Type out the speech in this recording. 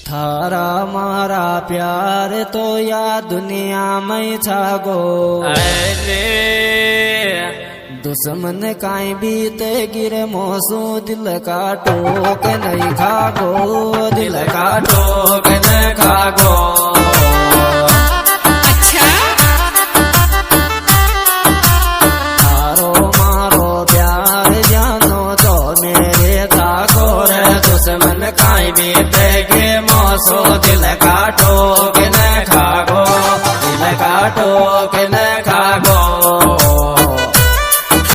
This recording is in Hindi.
थारा मारा प्यार तो या दुनिया में छागो दुश्मन काई बीते गिरे मोसू दिल का टोक नहीं खागो दिल का टोक नहीं खागो। अच्छा थारो मारो प्यार जानो तो मेरे थागो रे दुश्मन काई बीते गिरे मोसू दिल का टोक नहीं खागो दिल का टोक